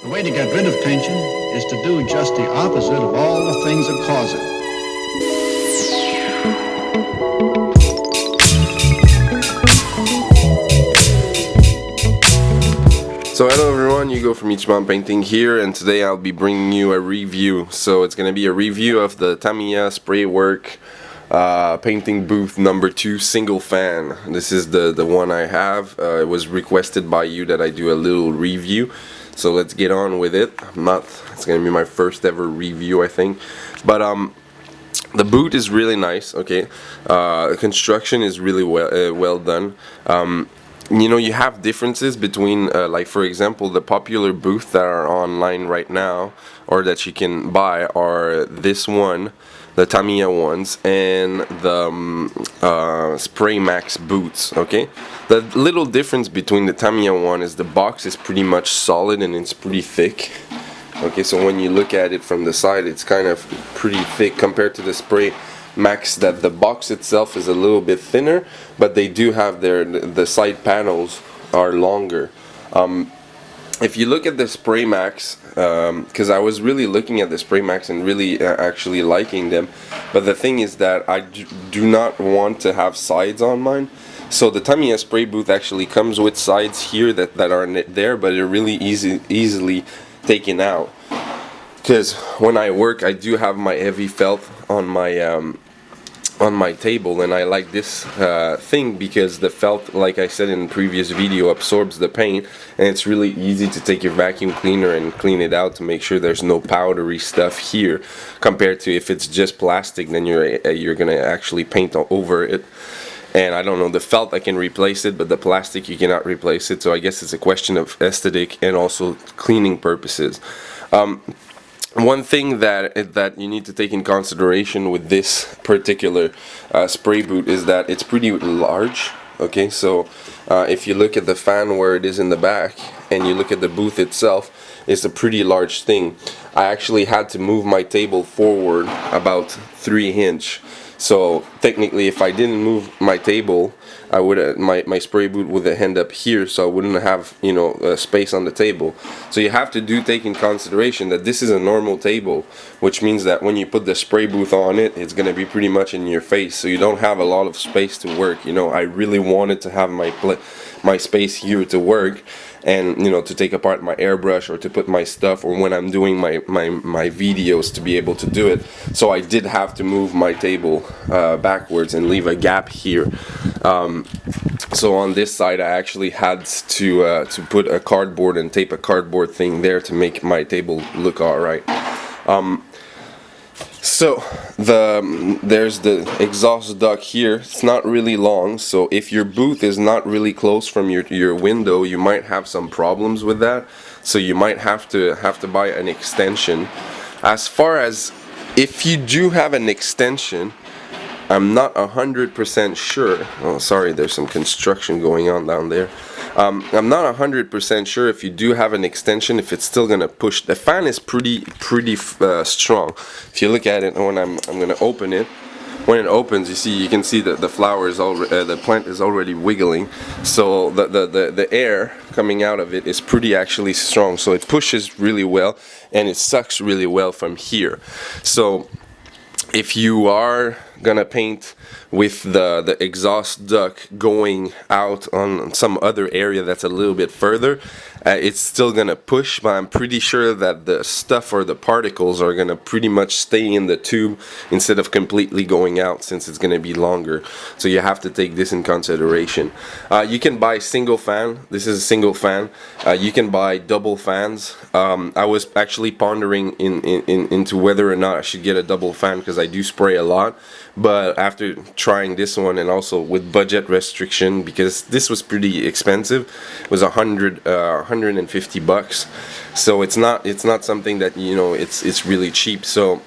The way to get rid of tension is to do just the opposite of all the things that cause it. So hello everyone, Hugo from Ichiban Painting here, and today I'll be bringing you a review. So it's going to be a review of the Tamiya Spray Work painting booth number 2 single fan. This is the one I have. It was requested by you that I do a little review. So let's get on with it. It's going to be my first ever review, I think. But the boot is really nice. Okay, the construction is really well done. You know, you have differences between, like for example, the popular booth that are online right now, or that you can buy, are this one, the Tamiya ones, and the Spray Max boots. Okay, the little difference between the Tamiya one is the box is pretty much solid and it's pretty thick. Okay, so when you look at it from the side, it's kind of pretty thick compared to the Spray Max, that the box itself is a little bit thinner, but they do have the side panels are longer. If you look at the Spray Max, because I was really looking at the Spray Max and really actually liking them, but the thing is that I do not want to have sides on mine. So the Tamiya spray booth actually comes with sides here that aren't there, but they're really easily taken out. Because when I work, I do have my heavy felt on my table, and I like this thing because the felt, like I said in the previous video, absorbs the paint, and it's really easy to take your vacuum cleaner and clean it out to make sure there's no powdery stuff here, compared to if it's just plastic, then you're gonna actually paint over it. And I don't know, the felt I can replace it, but the plastic you cannot replace it. So I guess it's a question of aesthetic and also cleaning purposes. One thing that you need to take in consideration with this particular spray boot is that it's pretty large. Okay, so if you look at the fan where it is in the back, and you look at the booth itself, it's a pretty large thing. I actually had to move my table forward about 3 inches. So technically, if I didn't move my table, I would my spray boot would end up here, so I wouldn't have, you know, space on the table. So you have to take in consideration that this is a normal table, which means that when you put the spray booth on it, it's going to be pretty much in your face, so you don't have a lot of space to work. You know, I really wanted to have my space here to work, and, you know, to take apart my airbrush or to put my stuff, or when I'm doing my videos, to be able to do it. So I did have to move my table backwards and leave a gap here. So on this side, I actually had to put a cardboard and tape a cardboard thing there to make my table look alright. So there's the exhaust duct here. It's not really long, so if your booth is not really close from your window, you might have some problems with that. So you might have to buy an extension. As far as if you do have an extension, I'm not 100% sure. Oh, sorry, there's some construction going on down there. I'm not 100% sure if you do have an extension, if it's still gonna push. The fan is pretty strong. If you look at it, when I'm gonna open it. When it opens, you can see that the flower is the plant is already wiggling. So the air coming out of it is pretty actually strong. So it pushes really well, and it sucks really well from here. So if you are gonna paint with the exhaust duct going out on some other area that's a little bit further, it's still gonna push, but I'm pretty sure that the stuff or the particles are gonna pretty much stay in the tube instead of completely going out, since it's gonna be longer. So you have to take this in consideration. You can buy single fan. This is a single fan. You can buy double fans. I was actually pondering into whether or not I should get a double fan, because I do spray a lot. But after trying this one, and also with budget restriction, because this was pretty expensive, it was $150. So it's not something that, you know, it's really cheap. So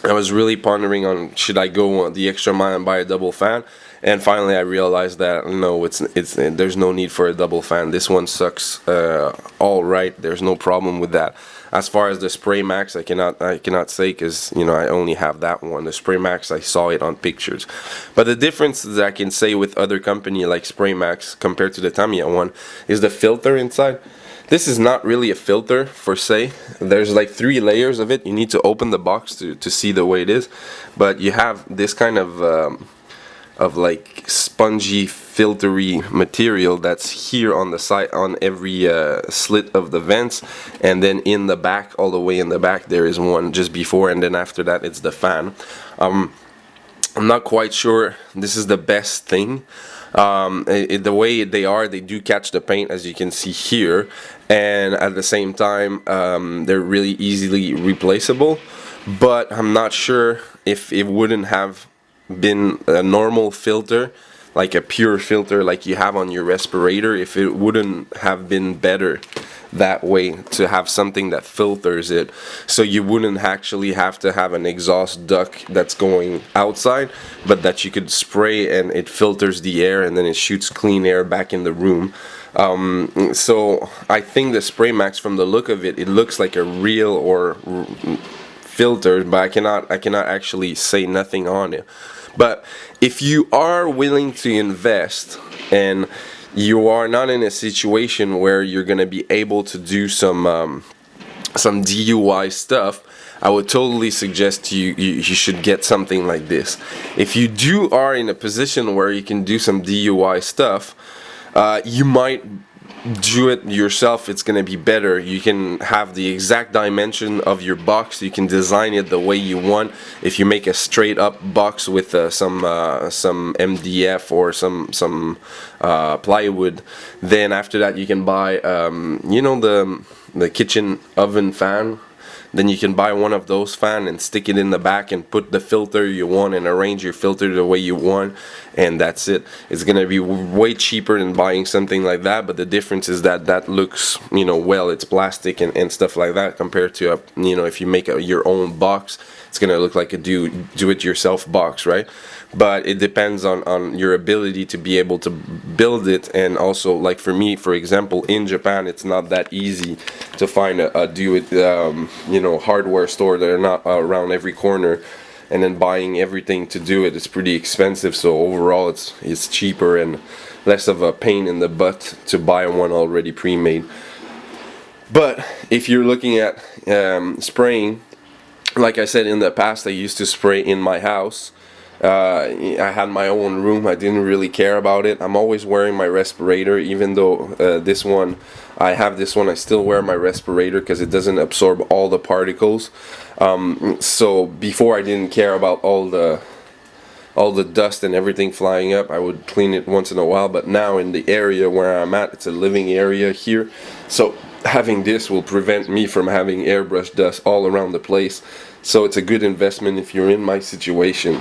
I was really pondering on, should I go the extra mile and buy a double fan? And finally I realized that no, there's no need for a double fan. This one sucks all right. There's no problem with that. As far as the Spray Max, I cannot say, because, you know, I only have that one. The Spray Max, I saw it on pictures. But the difference that I can say with other company like Spray Max compared to the Tamiya one is the filter inside. This is not really a filter for se. There's like 3 layers of it. You need to open the box to see the way it is. But you have this kind of like spongy, filtery material that's here on the side, on every slit of the vents, and then in the back, all the way in the back, there is one just before, and then after that it's the fan. I'm not quite sure this is the best thing. The way they do catch the paint, as you can see here, and at the same time they're really easily replaceable, but I'm not sure if it wouldn't have been a normal filter, like a pure filter like you have on your respirator, if it wouldn't have been better that way, to have something that filters it, so you wouldn't actually have to have an exhaust duct that's going outside, but that you could spray and it filters the air and then it shoots clean air back in the room. So I think the Spray Max, from the look of it, it looks like a real or filter, but I cannot actually say nothing on it. But if you are willing to invest and you are not in a situation where you're gonna be able to do some DIY stuff, I would totally suggest you should get something like this. If you are in a position where you can do some DIY stuff, you might do it yourself. It's gonna be better. You can have the exact dimension of your box. You can design it the way you want. If you make a straight up box with some MDF or some plywood, then after that you can buy you know, the kitchen oven fan. Then you can buy one of those fans and stick it in the back and put the filter you want and arrange your filter the way you want, and that's it. It's gonna be way cheaper than buying something like that, but the difference is that looks, you know, well, it's plastic and stuff like that, compared to a, you know, if you make your own box, it's gonna look like a do-it-yourself box, right? But it depends on your ability to be able to build it. And also, like for me, for example, in Japan, it's not that easy to find a do-it you know, hardware store. They're not around every corner, and then buying everything to do it is pretty expensive. So overall it's cheaper and less of a pain in the butt to buy one already pre-made. But if you're looking at spraying, like I said, in the past I used to spray in my house. I had my own room. I didn't really care about it. I'm always wearing my respirator, even though this one, I have this one, I still wear my respirator because it doesn't absorb all the particles. So before, I didn't care about all the dust and everything flying up. I would clean it once in a while, but now in the area where I'm at, it's a living area here, so having this will prevent me from having airbrush dust all around the place. So it's a good investment if you're in my situation.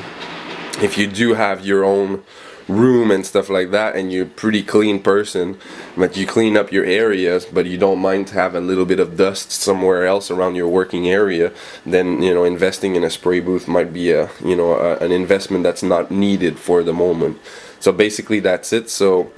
If you do have your own room and stuff like that, and you're a pretty clean person, but you clean up your areas, but you don't mind to have a little bit of dust somewhere else around your working area, then, you know, investing in a spray booth might be an investment that's not needed for the moment. So basically that's it. So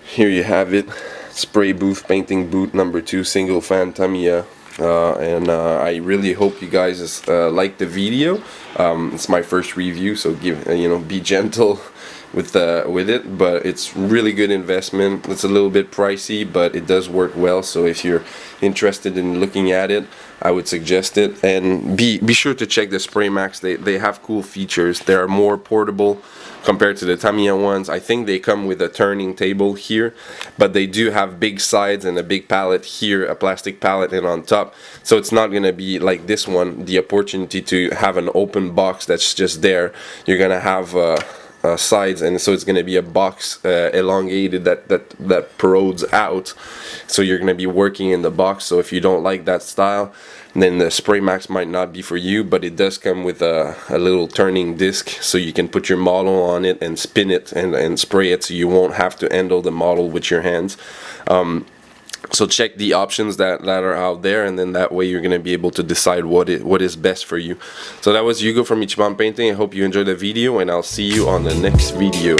here you have it, spray booth, painting booth number 2, single fan Tamiya. And I really hope you guys like the video. It's my first review, so be gentle with it, but it's really good investment. It's a little bit pricey, but it does work well. So if you're interested in looking at it, I would suggest it. And be sure to check the Spray Max. They have cool features. They are more portable compared to the Tamiya ones. I think they come with a turning table here, but they do have big sides and a big palette here, a plastic palette, and on top. So it's not gonna be like this one, the opportunity to have an open box that's just there. You're gonna have sides, and so it's going to be a box elongated that corrodes out, so you're going to be working in the box. So if you don't like that style, then the Spray Max might not be for you, but it does come with a little turning disc, so you can put your model on it and spin it and spray it, so you won't have to handle the model with your hands. So check the options that are out there, and then that way you're going to be able to decide what is best for you. So that was Hugo from Ichiban Painting. I hope you enjoyed the video, and I'll see you on the next video.